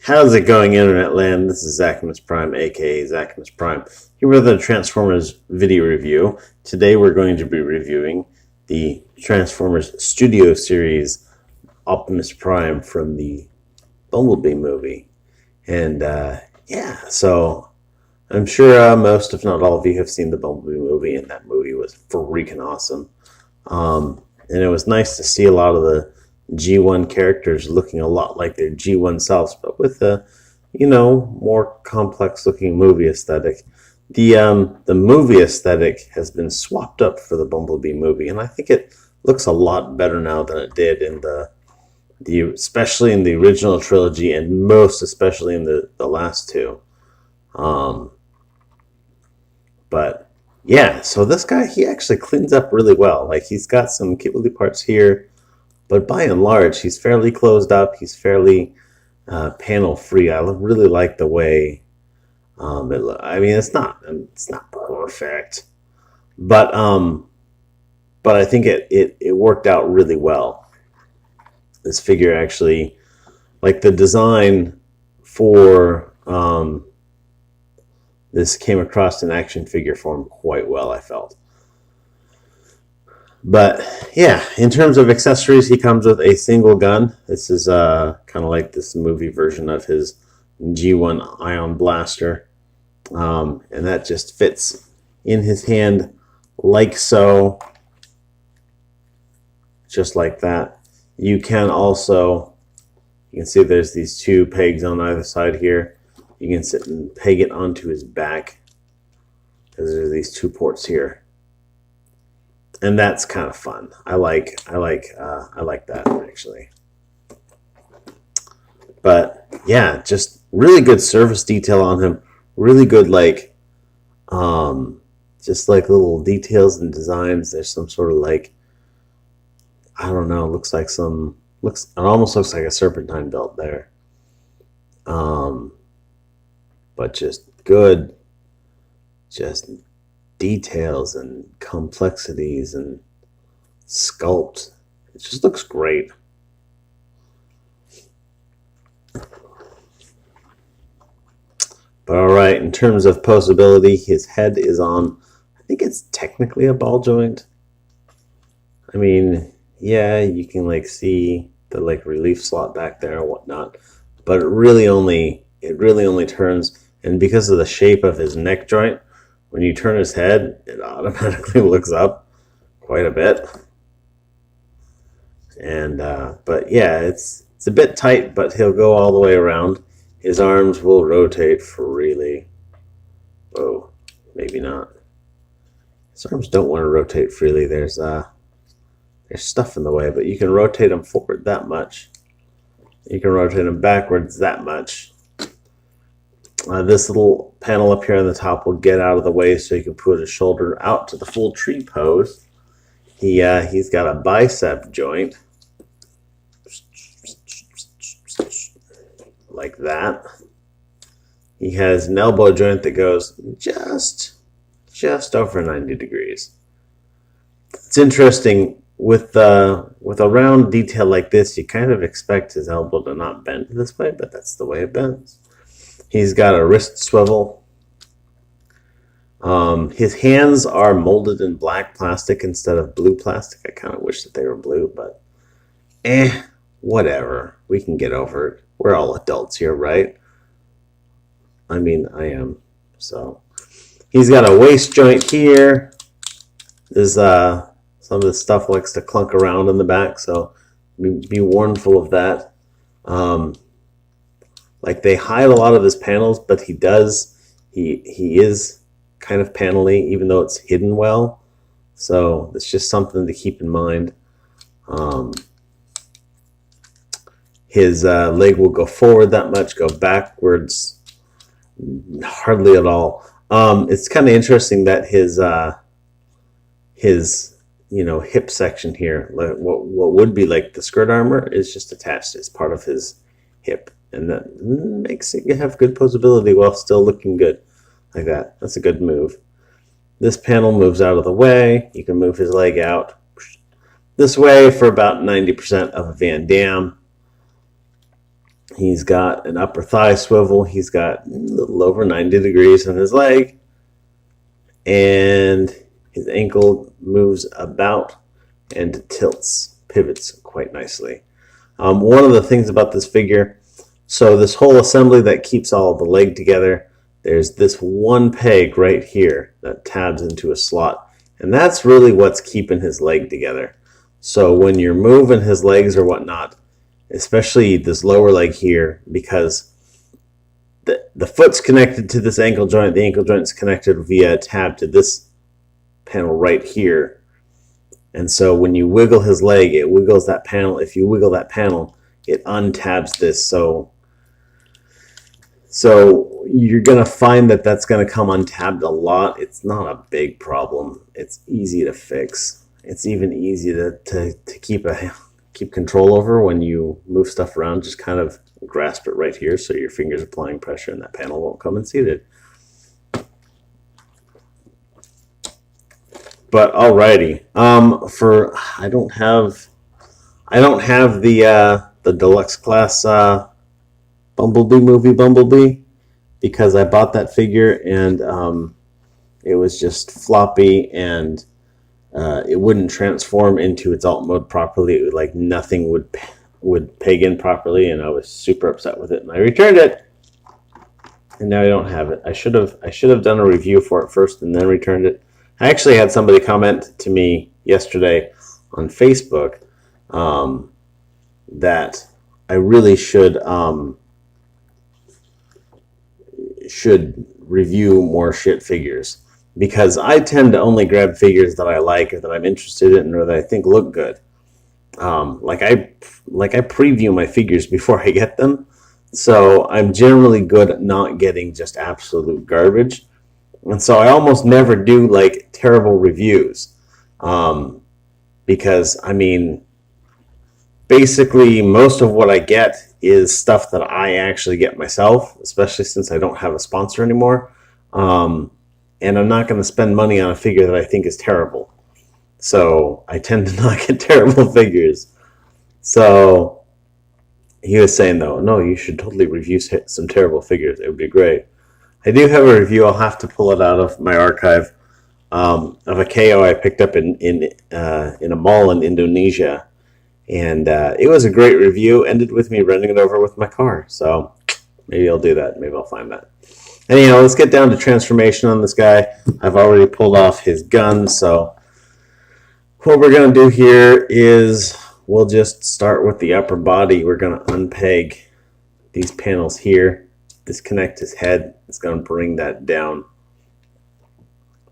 How's it going, Internet Land? This is Optimus Prime, aka Optimus Prime, here with a Transformers video review. Today we're going to be reviewing the Transformers Studio Series Optimus Prime from the Bumblebee movie. And so I'm sure most, if not all of you, have seen the Bumblebee movie, and that movie was freaking awesome. And it was nice to see a lot of the G1 characters looking a lot like their G1 selves, but with a, more complex looking movie aesthetic. The movie aesthetic has been swapped up for the Bumblebee movie, and I think it looks a lot better now than it did in the especially in the original trilogy, and most especially in the last two. But yeah, so this guy, he actually cleans up really well. Like, he's got some kibbly parts here, but by and large, he's fairly closed up. He's fairly panel free. I really like the way it's not perfect, but I think it worked out really well. This figure actually, like, the design for this came across in action figure form quite well, I felt. But yeah, in terms of accessories, he comes with a single gun. This is kind of like this movie version of his G1 Ion Blaster. And that just fits in his hand like so. Just like that. You can see there's these two pegs on either side here. You can sit and peg it onto his back, because there's these two ports here. And that's kind of fun. I like that, actually. But yeah, just really good surface detail on him. Really good, just like little details and designs. There's some sort of, like, I don't know, it almost looks like a serpentine belt there. But just good, just details and complexities and sculpt. It just looks great. But alright, in terms of posability, his head is on, I think it's technically a ball joint. I mean, yeah, you can see the relief slot back there or whatnot, but it really only turns, and because of the shape of his neck joint, when you turn his head, it automatically looks up quite a bit. And but yeah, it's a bit tight, but he'll go all the way around. His arms will rotate freely. Oh, maybe not. His arms don't want to rotate freely. There's stuff in the way, but you can rotate them forward that much. You can rotate them backwards that much. This little panel up here on the top will get out of the way so you can put his shoulder out to the full tree pose. He's got a bicep joint. Like that. He has an elbow joint that goes just over 90 degrees. It's interesting, with a round detail like this, you kind of expect his elbow to not bend this way, but that's the way it bends. He's got a wrist swivel. His hands are molded in black plastic instead of blue plastic. I kind of wish that they were blue, but whatever. We can get over it. We're all adults here, right? I mean, I am. So he's got a waist joint here. There's some of the stuff likes to clunk around in the back, so be warnful of that. They hide a lot of his panels, but he is kind of panely, even though it's hidden well. So it's just something to keep in mind. His leg will go forward that much, go backwards hardly at all. It's kind of interesting that his hip section here, what would be like the skirt armor, is just attached as part of his hip, and that makes it have good posability while still looking good like that. That's a good move. This panel moves out of the way. You can move his leg out this way for about 90% of a Van Dam. He's got an upper thigh swivel. He's got a little over 90 degrees on his leg. And his ankle moves about and tilts, pivots quite nicely. One of the things about this figure, so this whole assembly that keeps all of the leg together, there's this one peg right here that tabs into a slot. And that's really what's keeping his leg together. So when you're moving his legs or whatnot, especially this lower leg here, because the foot's connected to this ankle joint, the ankle joint's connected via a tab to this panel right here. And so when you wiggle his leg, it wiggles that panel. If you wiggle that panel, it untabs this. So you're going to find that that's going to come untabbed a lot. It's not a big problem. It's easy to fix. It's even easy to keep control over when you move stuff around. Just kind of grasp it right here so your fingers applying pressure and that panel won't come unseated. But alrighty, I don't have the deluxe class Bumblebee movie Bumblebee, because I bought that figure and it was just floppy and it wouldn't transform into its alt mode properly. It would, like, nothing would peg in properly, and I was super upset with it, and I returned it. And now I don't have it. I should have done a review for it first and then returned it. I actually had somebody comment to me yesterday on Facebook that I really should review more shit figures, because I tend to only grab figures that I like or that I'm interested in or that I think look good. Like I preview my figures before I get them, so I'm generally good at not getting just absolute garbage. And so I almost never do, like, terrible reviews, because, I mean, basically most of what I get is stuff that I actually get myself, especially since I don't have a sponsor anymore. And I'm not going to spend money on a figure that I think is terrible. So I tend to not get terrible figures. So he was saying, though, no, you should totally review some terrible figures. It would be great. I do have a review. I'll have to pull it out of my archive of a KO I picked up in a mall in Indonesia, and it was a great review. Ended with me running it over with my car. So maybe I'll do that. Maybe I'll find that. Anyhow, let's get down to transformation on this guy. I've already pulled off his gun, so what we're going to do here is we'll just start with the upper body. We're going to unpeg these panels here. Disconnect his head. It's going to bring that down.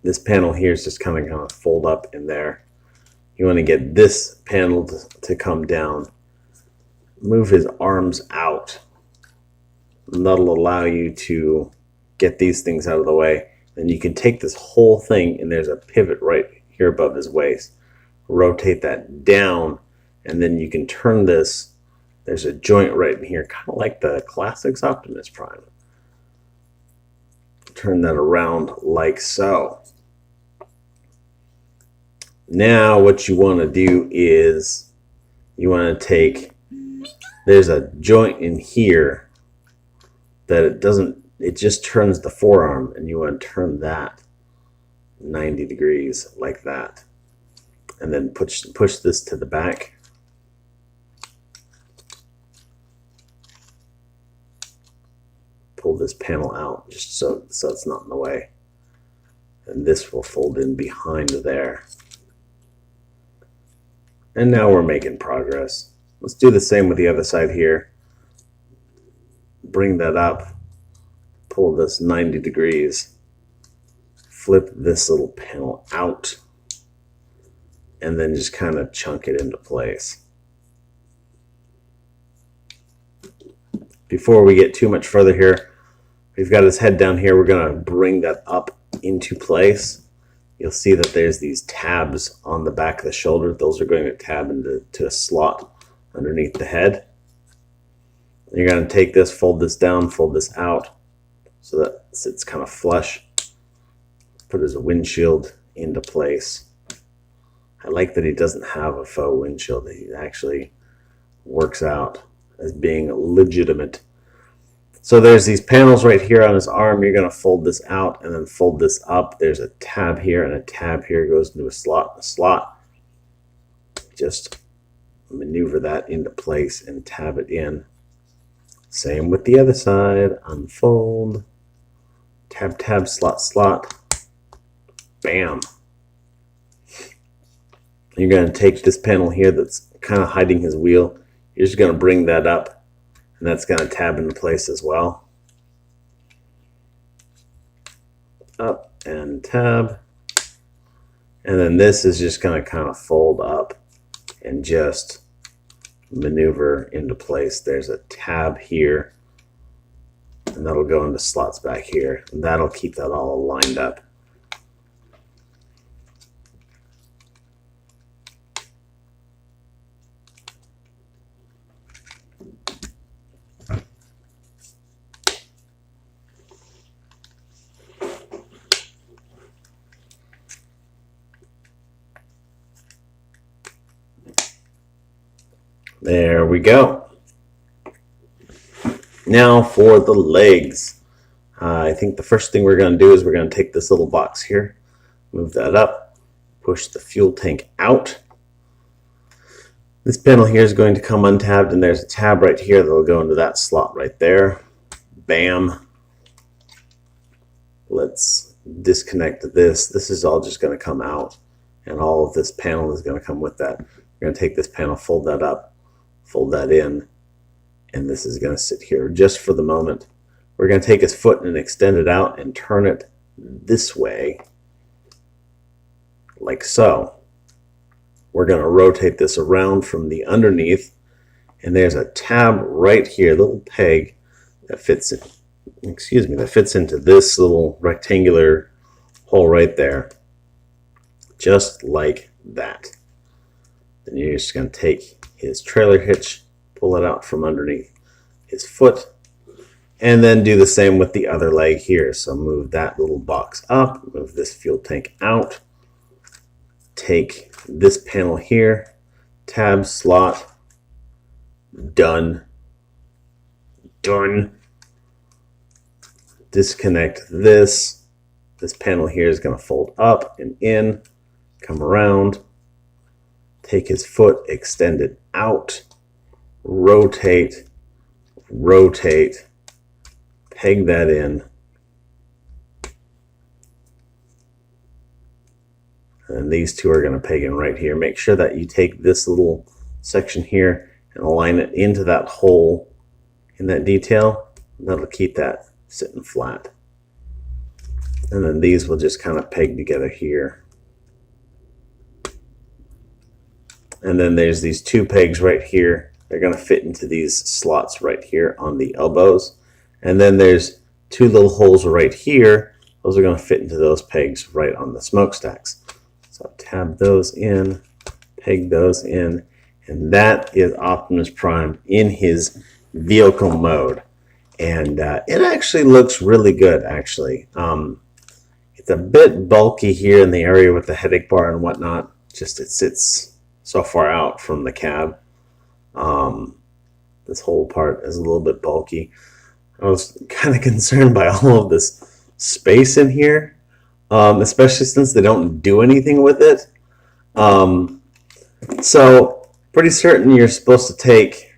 This panel here is just kind of going to fold up in there. You want to get this panel to come down. Move his arms out. And that'll allow you to get these things out of the way. And you can take this whole thing, and there's a pivot right here above his waist. Rotate that down, and then you can turn this. There's a joint right in here, kind of like the Classics Optimus Prime. Turn that around like so. Now what you want to do is you want to take, there's a joint in here that it just turns the forearm, and you want to turn that 90 degrees like that. And then push this to the back. Pull this panel out just so it's not in the way. And this will fold in behind there. And now we're making progress. Let's do the same with the other side here. Bring that up. Pull this 90 degrees. Flip this little panel out. And then just kind of chunk it into place. Before we get too much further here, we've got his head down here. We're going to bring that up into place. You'll see that there's these tabs on the back of the shoulder. Those are going to tab into a slot underneath the head. You're going to take this, fold this down, fold this out so that it sits kind of flush. Put his windshield into place. I like that he doesn't have a faux windshield. He actually works out as being legitimate. So there's these panels right here on his arm. You're going to fold this out and then fold this up. There's a tab here and a tab here. It goes into a slot. Just maneuver that into place and tab it in. Same with the other side. Unfold. Tab, tab, slot, slot. Bam. You're going to take this panel here that's kind of hiding his wheel. You're just going to bring that up. And that's going to tab into place as well. Up and tab. And then this is just going to kind of fold up and just maneuver into place. There's a tab here. And that'll go into slots back here. And that'll keep that all lined up. There we go. Now for the legs. I think the first thing we're going to do is we're going to take this little box here, move that up, push the fuel tank out. This panel here is going to come untabbed, and there's a tab right here that will go into that slot right there. Bam. Let's disconnect this. This is all just going to come out, and all of this panel is going to come with that. We're going to take this panel, fold that up, fold that in, and this is going to sit here just for the moment. We're going to take his foot and extend it out and turn it this way, like so. We're going to rotate this around from the underneath, and there's a tab right here, little peg that fits in, that fits into this little rectangular hole right there, just like that. Then you're just going to take his trailer hitch, pull it out from underneath his foot, and then do the same with the other leg here. So move that little box up, move this fuel tank out, take this panel here, tab, slot, done, done. Disconnect this. This panel here is going to fold up and in, come around, take his foot, extend it out, rotate, rotate, peg that in, and these two are going to peg in right here. Make sure that you take this little section here and align it into that hole in that detail. That'll keep that sitting flat. And then these will just kind of peg together here. And then there's these two pegs right here. They're going to fit into these slots right here on the elbows. And then there's two little holes right here. Those are going to fit into those pegs right on the smokestacks. So tab those in, peg those in, and that is Optimus Prime in his vehicle mode. And it actually looks really good, actually. It's a bit bulky here in the area with the headache bar and whatnot. Just it sits so far out from the cab. This whole part is a little bit bulky. I was kind of concerned by all of this space in here, especially since they don't do anything with it. So pretty certain you're supposed to take,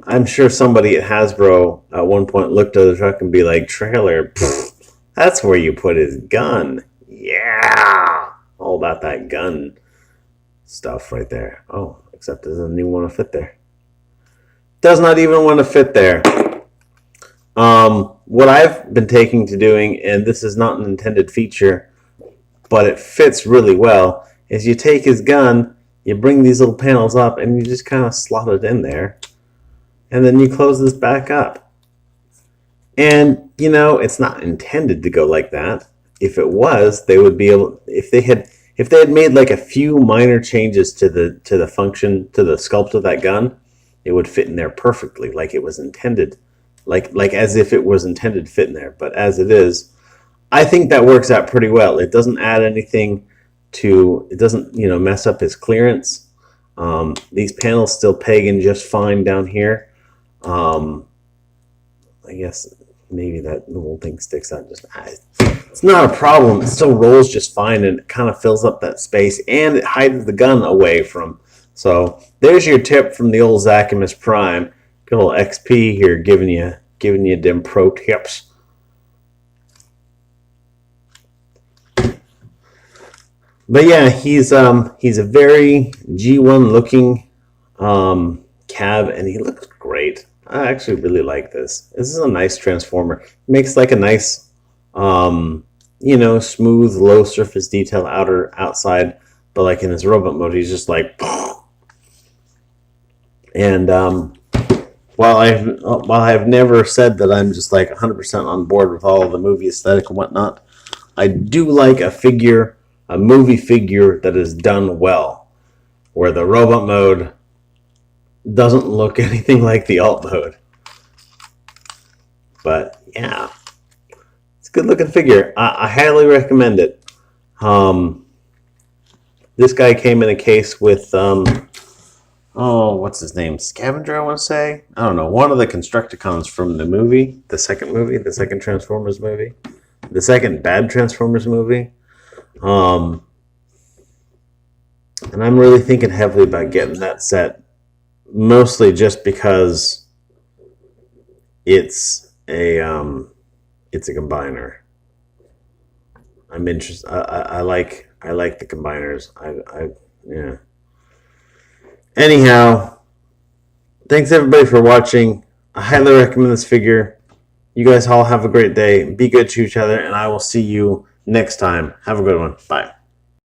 I'm sure somebody at Hasbro at one point looked at the truck and be like, trailer, pfft, that's where you put his gun. Yeah, all about that gun stuff right there. Oh, except it doesn't even want to fit there. Does not even want to fit there. What I've been taking to doing, and this is not an intended feature, but it fits really well, is you take his gun, you bring these little panels up, and you just kind of slot it in there, and then you close this back up. And, you know, it's not intended to go like that. If it was, they would be able, if they had made like a few minor changes to the function, to the sculpt of that gun, it would fit in there perfectly, like it was intended, like as if it was intended to fit in there. But as it is, I think that works out pretty well. It doesn't add anything to, it doesn't, you know, mess up his clearance. These panels still peg in just fine down here. I guess maybe that little thing sticks out. It's not a problem. It still rolls just fine, and it kind of fills up that space, and it hides the gun away from. So there's your tip from the old Zachimus Prime. Good old XP here, giving you them pro tips. But yeah, he's a very G1 looking cab, and he looks great. I actually really like this. This is a nice transformer. It makes like a nice, smooth, low surface detail outside, but like in his robot mode, he's just like. And while I've never said that I'm just like 100% on board with all of the movie aesthetic and whatnot, I do like a movie figure that is done well, where the robot mode doesn't look anything like the alt mode. But yeah, it's a good looking figure. I highly recommend it. This guy came in a case with what's his name? Scavenger, I want to say. I don't know. One of the Constructicons from the movie, the second Transformers movie, the second bad Transformers movie. And I'm really thinking heavily about getting that set, mostly just because it's a combiner. I'm interested. I like the combiners. Yeah. Anyhow, thanks everybody for watching. I highly recommend this figure. You guys all have a great day. Be good to each other, and I will see you next time. Have a good one. Bye.